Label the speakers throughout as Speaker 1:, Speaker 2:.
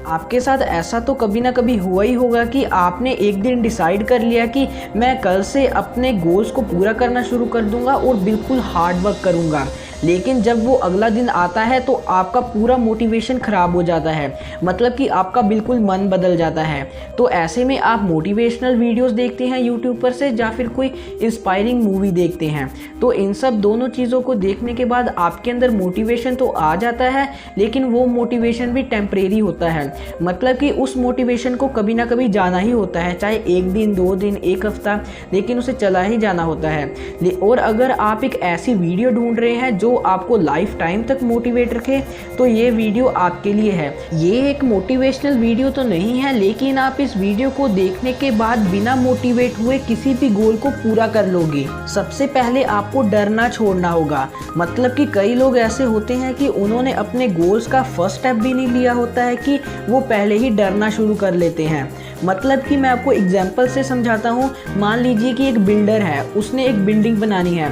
Speaker 1: आपके साथ ऐसा तो कभी ना कभी हुआ ही होगा कि आपने एक दिन डिसाइड कर लिया कि मैं कल से अपने गोल्स को पूरा करना शुरू कर दूंगा और बिल्कुल हार्ड वर्क करूंगा, लेकिन जब वो अगला दिन आता है तो आपका पूरा मोटिवेशन ख़राब हो जाता है, मतलब कि आपका बिल्कुल मन बदल जाता है। तो ऐसे में आप मोटिवेशनल वीडियोस देखते हैं यूट्यूब पर से या फिर कोई इंस्पायरिंग मूवी देखते हैं, तो इन सब दोनों चीज़ों को देखने के बाद आपके अंदर मोटिवेशन तो आ जाता है, लेकिन वो मोटिवेशन भी टेम्परेरी होता है, मतलब कि उस मोटिवेशन को कभी ना कभी जाना ही होता है, चाहे एक दिन, 2 दिन, एक हफ्ता, लेकिन उसे चला ही जाना होता है। और अगर आप एक ऐसी वीडियो ढूंढ रहे हैं जो आपको लाइफ टाइम तक मोटिवेट रखे, तो ये वीडियो आपके लिए है। ये एक मोटिवेशनल वीडियो तो नहीं है, लेकिन आप इस वीडियो को देखने के बाद बिना मोटिवेट हुए किसी भी गोल को पूरा कर लोगे। सबसे पहले आपको डरना छोड़ना होगा, मतलब कि कई लोग ऐसे होते हैं कि उन्होंने अपने गोल्स का फर्स्ट स्टेप भी नहीं लिया होता है कि वो पहले ही डरना शुरू कर लेते हैं। मतलब कि मैं आपको एग्जांपल से समझाता हूँ। मान लीजिए कि एक बिल्डर है, उसने एक बिल्डिंग बनानी है,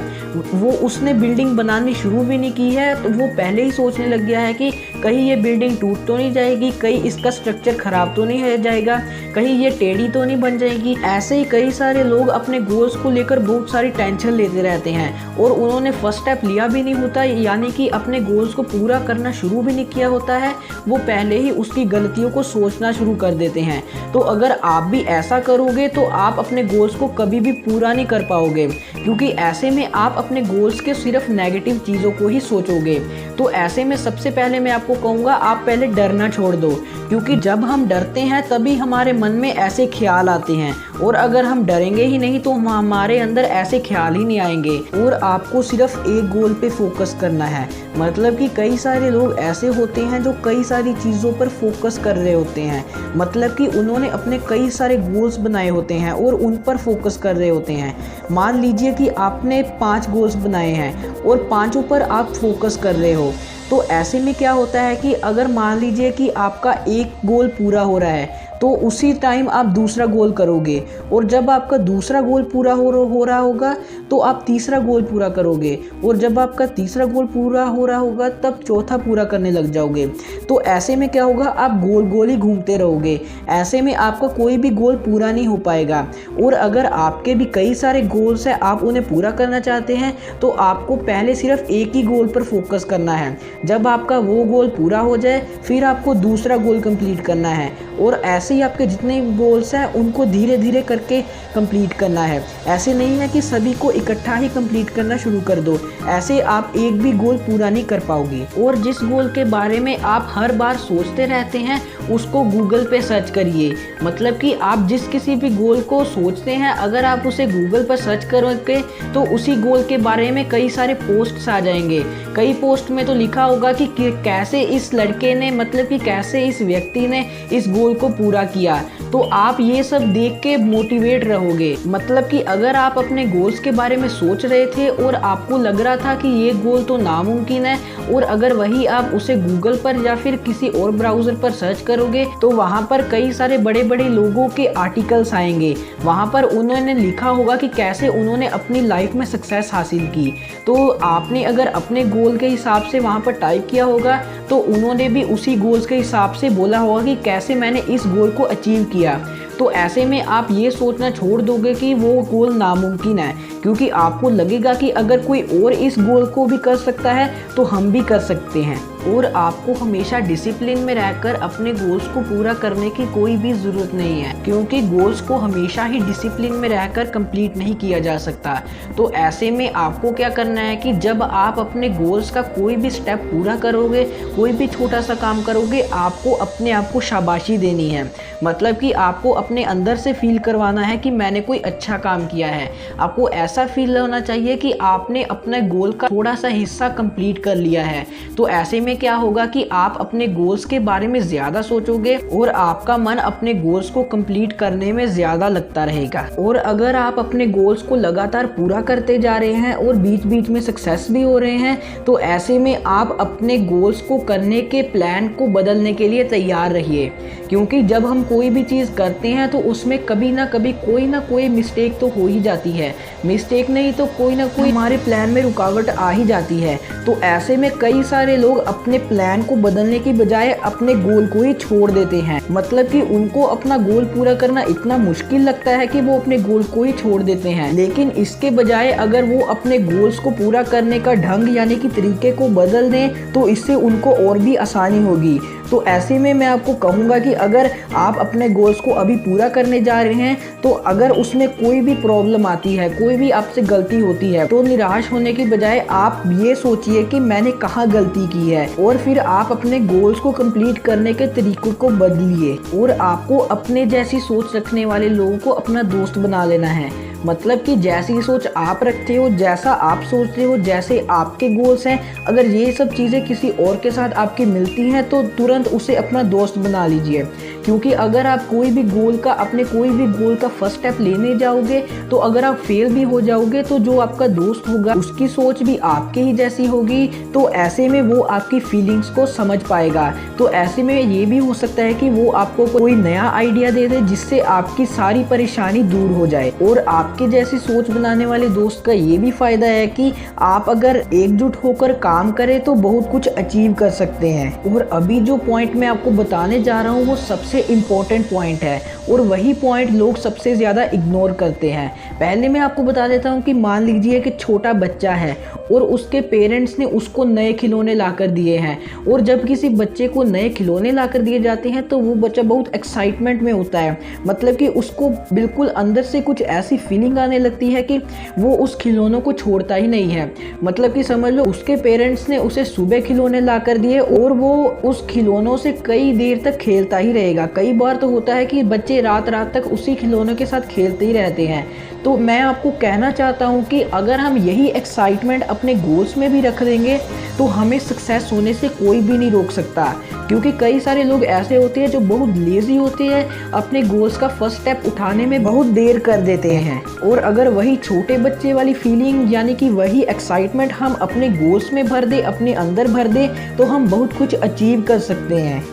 Speaker 1: उसने बिल्डिंग बनानी शुरू भी नहीं की है, तो वो पहले ही सोचने लग गया है कि कहीं ये बिल्डिंग टूट तो नहीं जाएगी, कहीं इसका स्ट्रक्चर ख़राब तो नहीं हो जाएगा, कहीं ये टेढ़ी तो नहीं बन जाएगी। ऐसे ही कई सारे लोग अपने गोल्स को लेकर बहुत सारी टेंशन लेते रहते हैं और उन्होंने फर्स्ट स्टेप लिया भी नहीं होता, यानी कि अपने गोल्स को पूरा करना शुरू भी नहीं किया होता है। वो पहले ही उसकी गलतियों को सोचना शुरू कर देते हैं। तो अगर आप भी ऐसा करोगे तो आप अपने गोल्स को कभी भी पूरा नहीं कर पाओगे, क्योंकि ऐसे में आप अपने गोल्स के सिर्फ नेगेटिव चीज़ों को ही सोचोगे। तो ऐसे में सबसे पहले मैं आपको कहूँगा, आप पहले डरना छोड़ दो, क्योंकि जब हम डरते हैं तभी हमारे मन में ऐसे ख्याल आते हैं, और अगर हम डरेंगे ही नहीं तो हमारे अंदर ऐसे ख्याल ही नहीं आएंगे। और आपको सिर्फ एक गोल पे फोकस करना है, मतलब कि कई सारे लोग ऐसे होते हैं जो कई सारी चीज़ों पर फोकस कर रहे होते हैं, मतलब कि उन्होंने अपने कई सारे गोल्स बनाए होते हैं और उन पर फोकस कर रहे होते हैं। मान लीजिए कि आपने 5 गोल्स बनाए हैं और 5 पर आप फोकस कर रहे हो, तो ऐसे में क्या होता है कि अगर मान लीजिए कि आपका एक गोल पूरा हो रहा है, तो उसी टाइम आप दूसरा गोल करोगे, और जब आपका दूसरा गोल पूरा हो रहा होगा तो आप तीसरा गोल पूरा करोगे, और जब आपका तीसरा गोल पूरा हो रहा होगा तब चौथा पूरा करने लग जाओगे। तो ऐसे में क्या होगा, आप गोल गोल ही घूमते रहोगे। ऐसे में आपका कोई भी गोल पूरा नहीं हो पाएगा। और अगर आपके भी कई सारे गोल्स हैं, आप उन्हें पूरा करना चाहते हैं, तो आपको पहले सिर्फ एक ही गोल पर फोकस करना है। जब आपका वो गोल पूरा हो जाए फिर आपको दूसरा गोल कंप्लीट करना है, और ऐसे ही आपके जितने गोल्स हैं उनको धीरे धीरे करके कंप्लीट करना है। ऐसे नहीं है कि सभी को इकट्ठा ही कंप्लीट करना शुरू कर दो, ऐसे आप एक भी गोल पूरा नहीं कर पाओगे। और जिस गोल के बारे में आप हर बार सोचते रहते हैं उसको गूगल पे सर्च करिए, मतलब कि आप जिस किसी भी गोल को सोचते हैं अगर आप उसे गूगल पर सर्च करोगे तो उसी गोल के बारे में कई सारे पोस्ट्स आ जाएंगे। कई पोस्ट में तो लिखा होगा कि कैसे इस लड़के ने, मतलब कि कैसे इस व्यक्ति ने इस गोल को पूरा किया। तो आप ये सब देख के मोटिवेट रहोगे, मतलब कि अगर आप अपने गोल्स के बारे में सोच रहे थे और आपको लग रहा था कि ये गोल तो नामुमकिन है, और अगर वही आप उसे गूगल पर या फिर किसी और ब्राउज़र पर सर्च करोगे तो वहाँ पर कई सारे बड़े बड़े लोगों के आर्टिकल्स आएंगे। वहाँ पर उन्होंने लिखा होगा कि कैसे उन्होंने अपनी लाइफ में सक्सेस हासिल की। तो आपने अगर अपने गोल के हिसाब से वहाँ पर टाइप किया होगा तो उन्होंने भी उसी गोल्स के हिसाब से बोला होगा कि कैसे मैंने इस गोल को अचीव किया। तो ऐसे में आप ये सोचना छोड़ दोगे कि वो गोल नामुमकिन है, क्योंकि आपको लगेगा कि अगर कोई और इस गोल को भी कर सकता है तो हम भी कर सकते हैं। और आपको हमेशा डिसिप्लिन में रहकर अपने गोल्स को पूरा करने की कोई भी ज़रूरत नहीं है, क्योंकि गोल्स को हमेशा ही डिसिप्लिन में रहकर कंप्लीट नहीं किया जा सकता। तो ऐसे में आपको क्या करना है कि जब आप अपने गोल्स का कोई भी स्टेप पूरा करोगे, कोई भी छोटा सा काम करोगे, आपको अपने आप को शाबाशी देनी है, मतलब कि आपको अपने अंदर से फील करवाना है कि मैंने कोई अच्छा काम किया है। आपको ऐसा फील होना चाहिए कि आपने अपने गोल का थोड़ा सा हिस्सा कंप्लीट कर लिया है। तो ऐसे में क्या होगा कि आप अपने गोल्स के बारे में ज़्यादा सोचोगे और आपका मन अपने गोल्स को कंप्लीट करने में ज़्यादा लगता रहेगा। और अगर आप अपने गोल्स को लगातार पूरा करते जा रहे हैं और बीच बीच में सक्सेस भी हो रहे हैं, तो ऐसे में आप अपने गोल्स को करने के प्लान को बदलने के लिए तैयार रहिए, क्योंकि जब हम कोई भी चीज़ करते हैं तो उसमें कभी ना कभी कोई ना कोई मिस्टेक तो हो ही जाती है, मिस्टेक नहीं तो कोई ना कोई हमारे प्लान में रुकावट आ ही जाती है। तो ऐसे में कई सारे लोग अपने प्लान को बदलने की बजाय अपने गोल को ही छोड़ देते हैं, मतलब कि उनको अपना गोल पूरा करना इतना मुश्किल लगता है कि वो अपने गोल को ही छोड़ देते हैं। लेकिन इसके बजाय अगर वो अपने गोल्स को पूरा करने का ढंग यानी कि तरीके को बदल दें तो इससे उनको और भी आसानी होगी। तो ऐसे में मैं आपको कहूँगा कि अगर आप अपने गोल्स को अभी पूरा करने जा रहे हैं तो अगर उसमें कोई भी प्रॉब्लम आती है, कोई भी आपसे गलती होती है, तो निराश होने की बजाय आप ये सोचिए कि मैंने कहाँ गलती की है और फिर आप अपने गोल्स को कंप्लीट करने के तरीकों को बदलिए। और आपको अपने जैसी सोच रखने वाले लोगों को अपना दोस्त बना लेना है, मतलब कि जैसी सोच आप रखते हो, जैसा आप सोचते हो, जैसे आपके गोल्स हैं, अगर ये सब चीज़ें किसी और के साथ आपकी मिलती हैं तो तुरंत उसे अपना दोस्त बना लीजिए। क्योंकि अगर आप कोई भी गोल का फर्स्ट स्टेप लेने जाओगे तो अगर आप फेल भी हो जाओगे तो जो आपका दोस्त होगा उसकी सोच भी आपके ही जैसी होगी, तो ऐसे में वो आपकी फीलिंग्स को समझ पाएगा। तो ऐसे में ये भी हो सकता है कि वो आपको कोई नया आइडिया दे दे जिससे आपकी सारी परेशानी दूर हो जाए। और आपके जैसी सोच बनाने वाले दोस्त का ये भी फायदा है कि आप अगर एकजुट होकर काम करें तो बहुत कुछ अचीव कर सकते हैं। और अभी जो पॉइंट मैं आपको बताने जा रहा हूँ वो सबसे इम्पोर्टेंट पॉइंट है और वही पॉइंट लोग सबसे ज़्यादा इग्नोर करते हैं। पहले मैं आपको बता देता हूँ कि मान लीजिए कि छोटा बच्चा है और उसके पेरेंट्स ने उसको नए खिलौने लाकर दिए हैं, और जब किसी बच्चे को नए खिलौने लाकर दिए जाते हैं तो वो बच्चा बहुत एक्साइटमेंट में होता है, मतलब कि उसको बिल्कुल अंदर से कुछ ऐसी फीलिंग आने लगती है कि वो उस खिलौनों को छोड़ता ही नहीं है। मतलब कि समझ लो उसके पेरेंट्स ने उसे सुबह खिलौने लाकर दिए और वो उस खिलौनों से कई देर तक खेलता ही रहेगा। कई बार तो होता है कि बच्चे रात रात तक उसी खिलौनों के साथ खेलते ही रहते हैं। तो मैं आपको कहना चाहता हूँ कि अगर हम यही एक्साइटमेंट अपने गोल्स में भी रख देंगे तो हमें सक्सेस होने से कोई भी नहीं रोक सकता। क्योंकि कई सारे लोग ऐसे होते हैं जो बहुत लेज़ी होते हैं, अपने गोल्स का फर्स्ट स्टेप उठाने में बहुत देर कर देते हैं। और अगर वही छोटे बच्चे वाली फीलिंग यानी कि वही एक्साइटमेंट हम अपने गोल्स में भर दें, अपने अंदर भर दें, तो हम बहुत कुछ अचीव कर सकते हैं।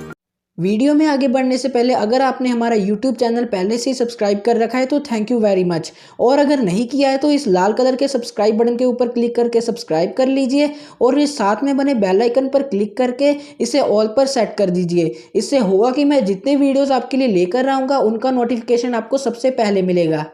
Speaker 1: वीडियो में आगे बढ़ने से पहले अगर आपने हमारा YouTube चैनल पहले से ही सब्सक्राइब कर रखा है तो थैंक यू वेरी मच, और अगर नहीं किया है तो इस लाल कलर के सब्सक्राइब बटन के ऊपर क्लिक करके सब्सक्राइब कर लीजिए और इस साथ में बने बेल आइकन पर क्लिक करके इसे ऑल पर सेट कर दीजिए। इससे होगा कि मैं जितने वीडियोज़ आपके लिए लेकर आऊँगा उनका नोटिफिकेशन आपको सबसे पहले मिलेगा।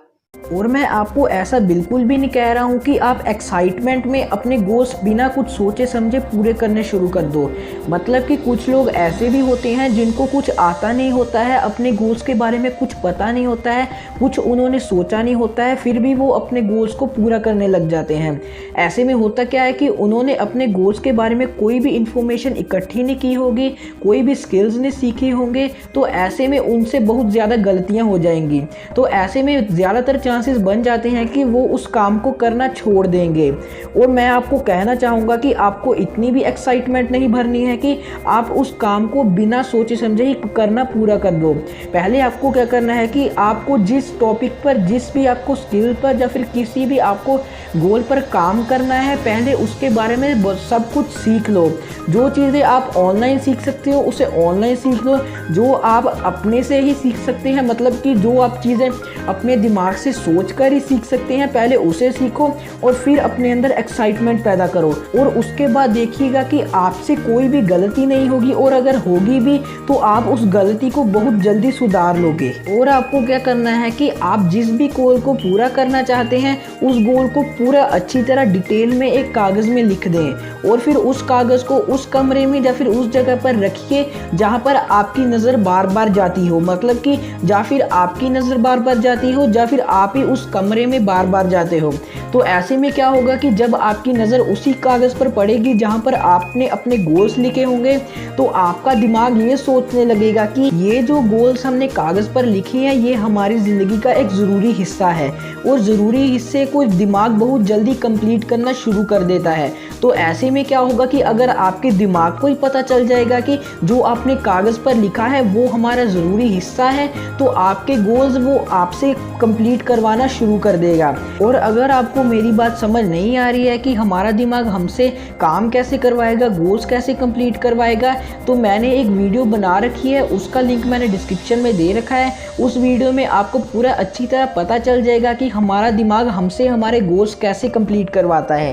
Speaker 1: और मैं आपको ऐसा बिल्कुल भी नहीं कह रहा हूँ कि आप एक्साइटमेंट में अपने गोल्स बिना कुछ सोचे समझे पूरे करने शुरू कर दो। मतलब कि कुछ लोग ऐसे भी होते हैं जिनको कुछ आता नहीं होता है, अपने गोल्स के बारे में कुछ पता नहीं होता है, कुछ उन्होंने सोचा नहीं होता है, फिर भी वो अपने गोल्स को पूरा करने लग जाते हैं। ऐसे में होता क्या है कि उन्होंने अपने गोल्स के बारे में कोई भी इंफॉर्मेशन इकट्ठी नहीं की होगी, कोई भी स्किल्स नहीं सीखे होंगे, तो ऐसे में उनसे बहुत ज़्यादा गलतियाँ हो जाएंगी। तो ऐसे में ज़्यादातर चांसेस बन जाते हैं कि वो उस काम को करना छोड़ देंगे। और मैं आपको कहना चाहूँगा कि आपको इतनी भी एक्साइटमेंट नहीं भरनी है कि आप उस काम को बिना सोचे समझे ही करना पूरा कर दो। पहले आपको क्या करना है कि आपको जिस टॉपिक पर, जिस भी आपको स्किल पर या फिर किसी भी आपको गोल पर काम करना है, पहले उसके बारे में सब कुछ सीख लो। जो चीज़ें आप ऑनलाइन सीख सकते हो उसे ऑनलाइन सीख लो, जो आप अपने से ही सीख सकते हैं, मतलब कि जो आप चीज़ें अपने दिमाग से सोचकर ही सीख सकते हैं, पहले उसे सीखो और फिर अपने अंदर एक्साइटमेंट पैदा करो। और उसके बाद देखिएगा कि आपसे कोई भी गलती नहीं होगी, और अगर होगी भी तो आप उस गलती को बहुत जल्दी सुधार लोगे। और आपको क्या करना है कि आप जिस भी गोल को पूरा करना चाहते हैं उस गोल को पूरा अच्छी तरह डिटेल में एक कागज़ में लिख दें और फिर उस कागज़ को उस कमरे में या फिर उस जगह पर रखिए जहाँ पर आपकी नज़र बार बार जाती हो, मतलब कि या फिर आपकी नज़र बार बार जाती हो या फिर आप ही उस कमरे में बार बार जाते हो। तो ऐसे में क्या होगा कि जब आपकी नज़र उसी कागज़ पर पड़ेगी जहाँ पर आपने अपने गोल्स लिखे होंगे, तो आपका दिमाग ये सोचने लगेगा कि ये जो गोल्स हमने कागज़ पर लिखे हैं ये हमारी ज़िंदगी का एक ज़रूरी हिस्सा है, और ज़रूरी हिस्से को दिमाग बहुत जल्दी कंप्लीट करना शुरू कर देता है। तो ऐसे में क्या होगा कि अगर आपके दिमाग को ही पता चल जाएगा कि जो आपने कागज़ पर लिखा है वो हमारा ज़रूरी हिस्सा है, तो आपके गोल्स वो आपसे कंप्लीट करवाना शुरू कर देगा। और अगर आपको मेरी बात समझ नहीं आ रही है कि हमारा दिमाग हमसे काम कैसे करवाएगा, गोल्स कैसे कंप्लीट करवाएगा, तो मैंने एक वीडियो बना रखी है, उसका लिंक मैंने डिस्क्रिप्शन में दे रखा है। उस वीडियो में आपको पूरा अच्छी तरह पता चल जाएगा कि हमारा दिमाग हमसे हमारे गोल्स कैसे कंप्लीट करवाता है।